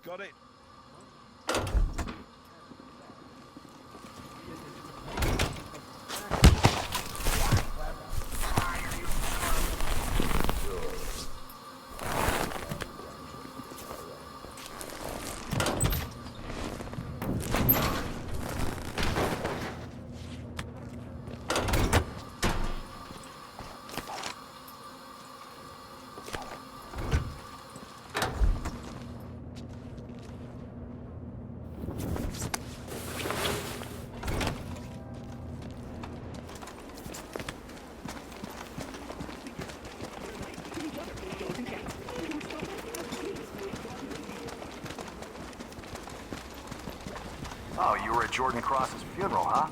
Got it. Oh, you were at Jordan Cross's funeral, huh?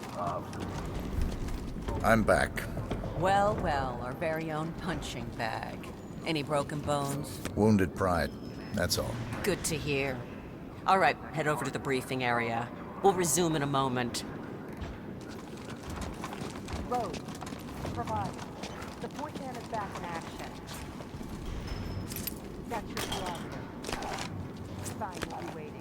I'm back. Well, well, our very own punching bag. Any broken bones? Wounded pride, that's all. Good to hear. All right, head over to the briefing area. We'll resume in a moment. Rose, Parvati, the point man is back in action. That's your prerogative. Fine, we'll be waiting.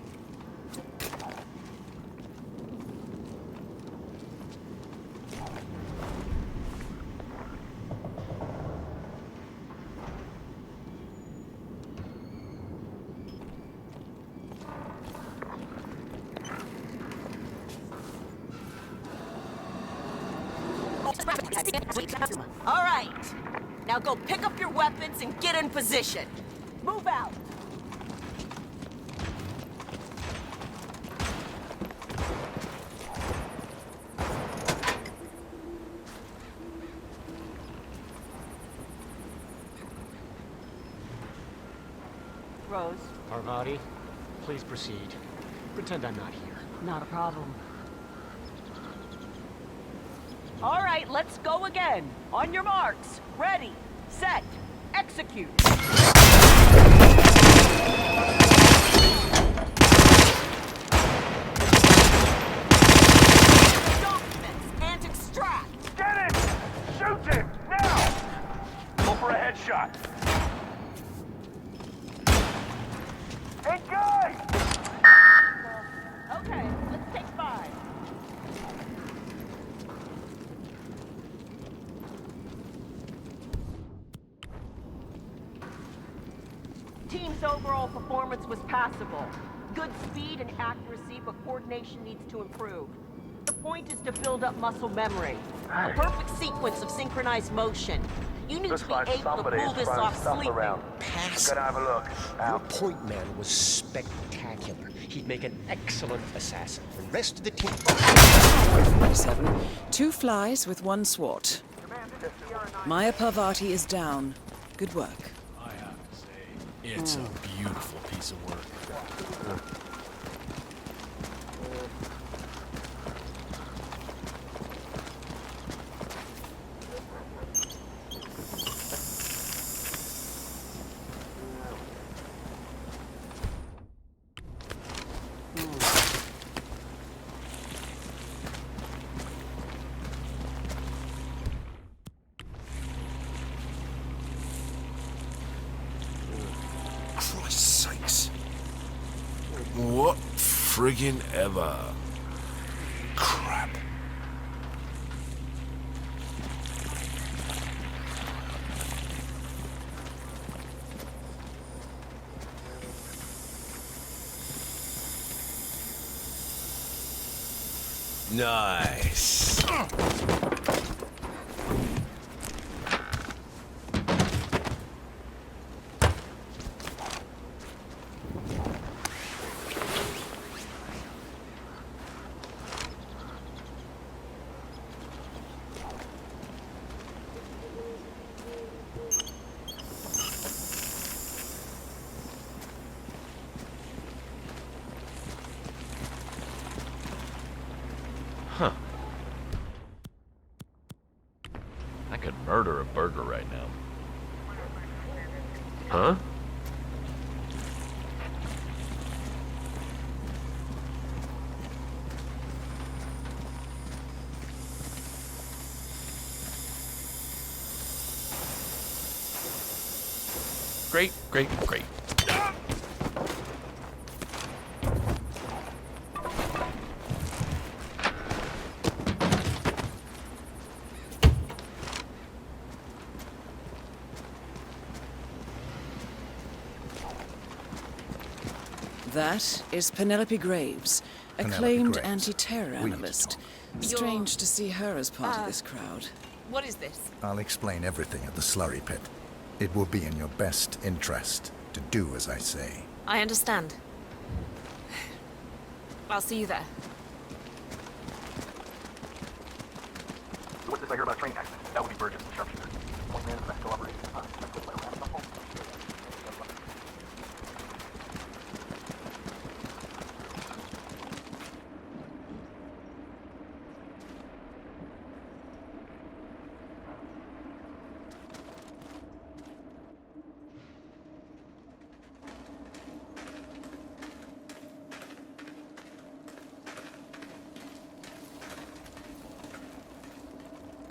All right. Now go pick up your weapons and get in position. Move out! Rose, Parvati, please proceed. Pretend I'm not here. Not a problem. All right, let's go again. On your marks. Ready, set, execute. Documents and extract. Get it! Shoot him! Now! Go for a headshot. Hey, guys! okay, let's take 5. Team's overall performance was passable. Good speed and accuracy, but coordination needs to improve. The point is to build up muscle memory. A perfect sequence of synchronized motion. You need to be able to pull this off sleeping. Pass. Gotta have a look. Your Out. point man was spectacular. He'd make an excellent assassin. The rest of the team... 47. 2 flies with 1 swat. Maya Parvati is down. Good work. I have to say, it's a beautiful piece of work. Christ's sakes. What friggin' ever. Crap. Nice. Huh. I could murder a burger right now. Huh? Great, great, great. That is Penelope Graves, Penelope acclaimed Graves. anti-terror We need to analyst. talk. Strange to see her as part of this crowd. What is this? I'll explain everything at the slurry pit. It will be in your best interest to do as I say. I understand. I'll see you there. What's this I hear about a train accident? That would be Berg, the sharpshooter. Point man is the best collaboration.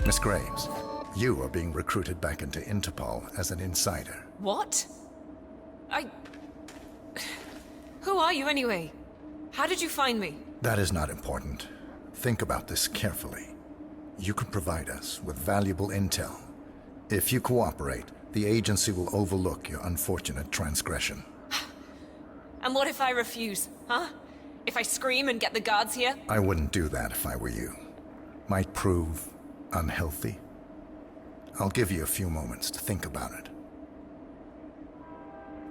Miss Graves, you are being recruited back into Interpol as an insider. What? Who are you anyway? How did you find me? That is not important. Think about this carefully. You can provide us with valuable intel. If you cooperate, the agency will overlook your unfortunate transgression. And what if I refuse, huh? If I scream and get the guards here? I wouldn't do that if I were you. Might prove unhealthy. I'll give you a few moments to think about it.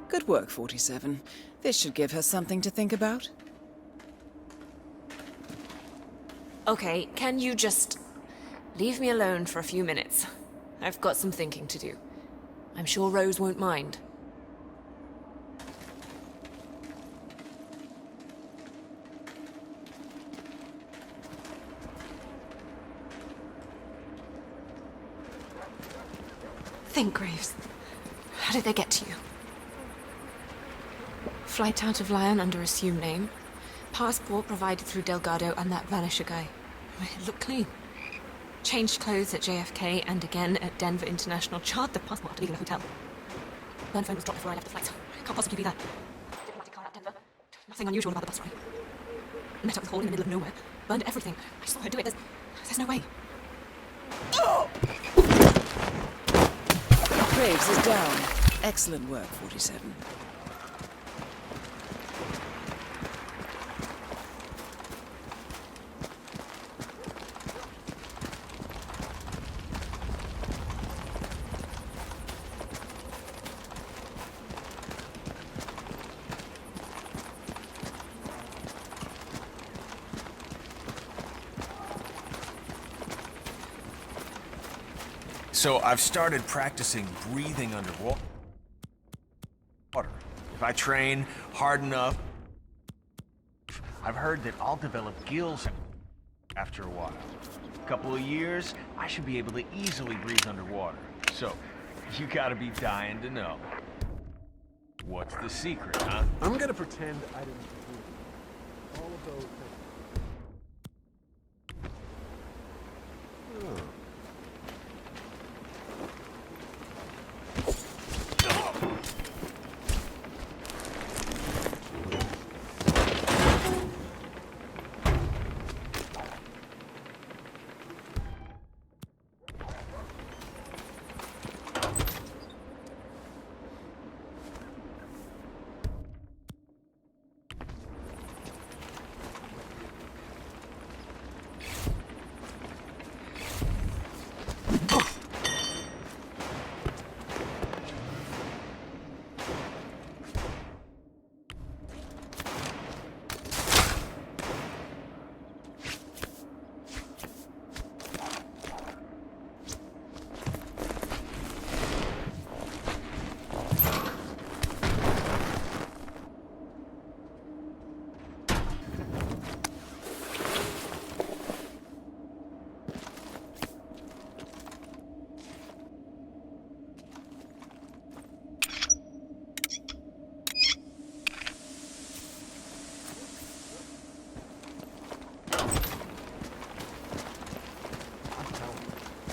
Good work, 47. This should give her something to think about. Okay, can you just leave me alone for a few minutes? I've got some thinking to do. I'm sure Rose won't mind. Think, Graves. How did they get to you? Flight out of Lyon under assumed name. Passport provided through Delgado and that Vanisher guy. It looked clean. Changed clothes at JFK and again at Denver International. Chartered the passport to leave a hotel. Burn phone was dropped before I left the flight. Can't possibly be that. Diplomatic car at Denver. Nothing unusual about the bus ride. Met up with Hall in the middle of nowhere. Burned everything. I saw her do it. There's no way. Graves is down. Excellent work, 47. So I've started practicing breathing underwater. If I train hard enough, I've heard that I'll develop gills after a while. A couple of years, I should be able to easily breathe underwater. So, you gotta be dying to know. What's the secret, huh? I'm gonna pretend I didn't do all of those things.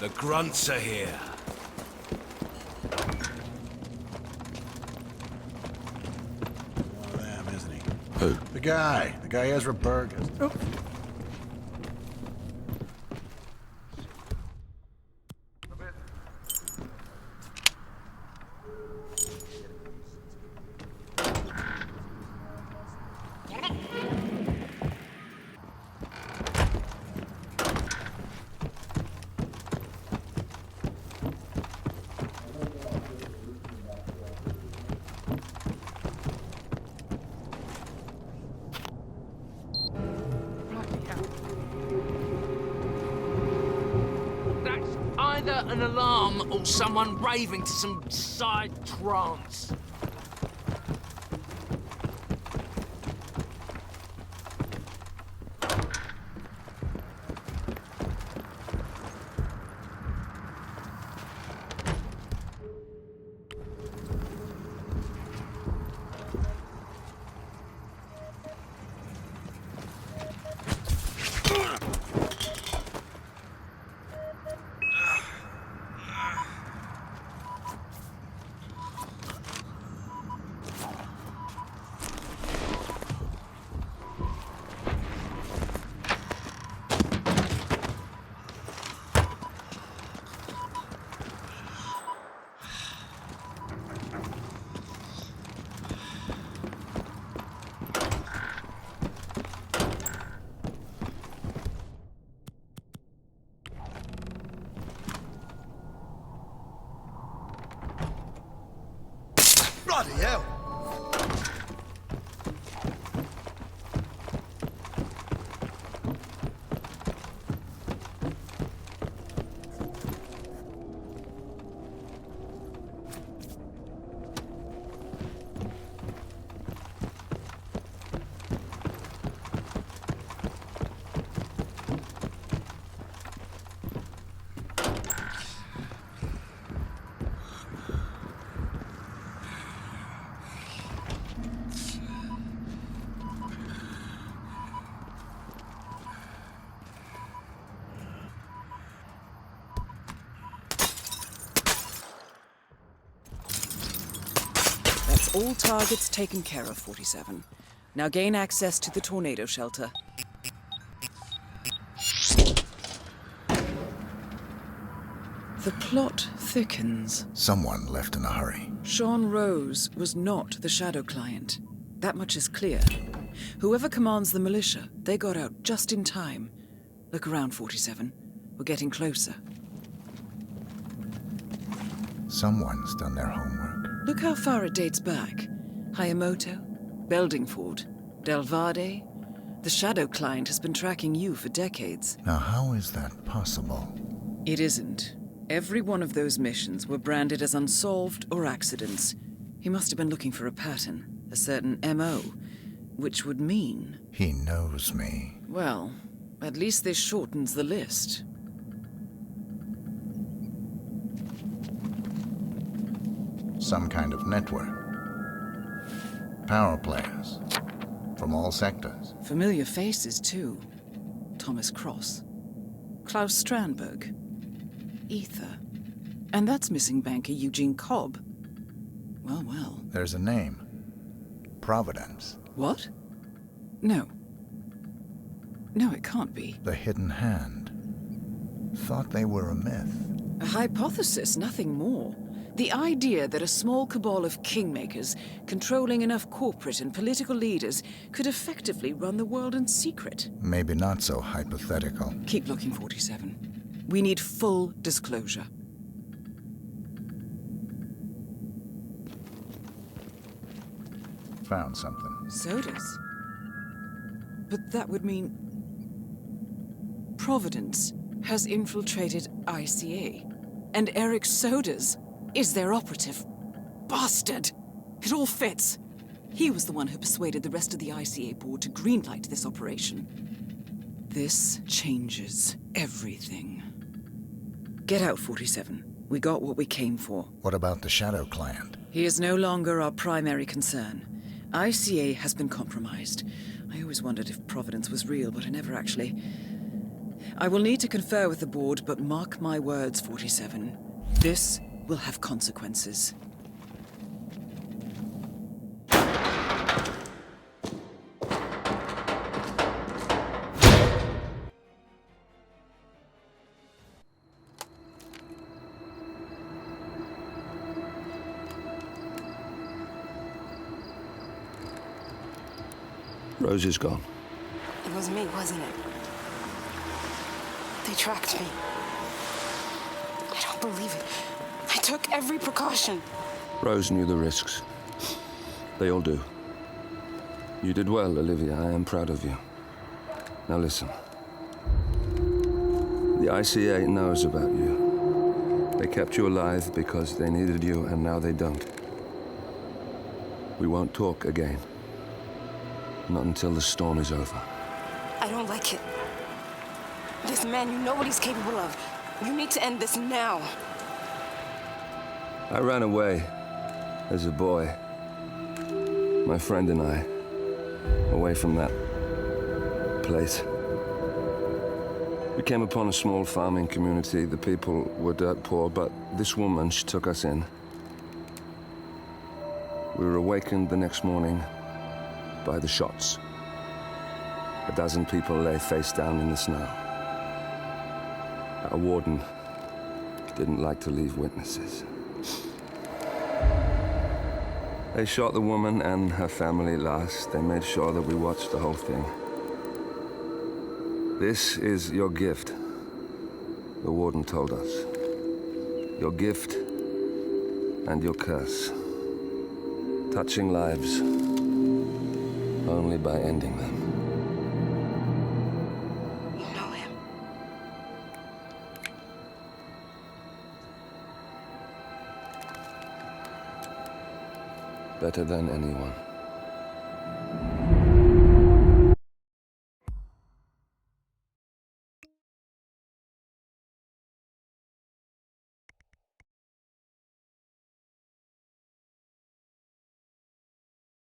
The grunts are here. One of them, isn't he? Who? The guy Ezra Berg is. Oh. either an alarm or someone raving to some side trance. Bloody hell! That's all targets taken care of, 47. Now gain access to the tornado shelter. The plot thickens. Someone left in a hurry. Sean Rose was not the Shadow client. That much is clear. Whoever commands the militia, they got out just in time. Look around, 47. We're getting closer. Someone's done their homework. Look how far it dates back. Hayamoto, Beldingford, Delvade. The Shadow client has been tracking you for decades. Now, how is that possible? It isn't. Every one of those missions were branded as unsolved or accidents. He must have been looking for a pattern, a certain MO, which would mean... He knows me. Well, at least this shortens the list. Some kind of network. Power players. From all sectors. Familiar faces, too. Thomas Cross. Klaus Strandberg. Ether. And that's missing banker Eugene Cobb. Well, well. There's a name. Providence. What? No. No, it can't be. The Hidden Hand. Thought they were a myth. A hypothesis, nothing more. The idea that a small cabal of kingmakers, controlling enough corporate and political leaders, could effectively run the world in secret. Maybe not so hypothetical. Keep looking, 47. We need full disclosure. Found something. Sodas? But that would mean... Providence has infiltrated ICA. And Eric Sodas is their operative. Bastard! It all fits. He was the one who persuaded the rest of the ICA board to greenlight this operation. This changes everything. Get out, 47. We got what we came for. What about the Shadow client? He is no longer our primary concern. ICA has been compromised. I always wondered if Providence was real, but I never actually... I will need to confer with the board, but mark my words, 47. This will have consequences. Rose is gone. It was me, wasn't it? They tracked me. I don't believe it. I took every precaution. Rose knew the risks. They all do. You did well, Olivia. I am proud of you. Now listen. The ICA knows about you. They kept you alive because they needed you, and now they don't. We won't talk again. Not until the storm is over. I don't like it. This man, you know what he's capable of. You need to end this now. I ran away as a boy. My friend and I. Away from that place. We came upon a small farming community. The people were dirt poor, but this woman, she took us in. We were awakened the next morning by the shots. A dozen people lay face down in the snow. Our warden didn't like to leave witnesses. They shot the woman and her family last. They made sure that we watched the whole thing. This is your gift, the warden told us. Your gift and your curse. Touching lives only by ending them. You know him. Better than anyone.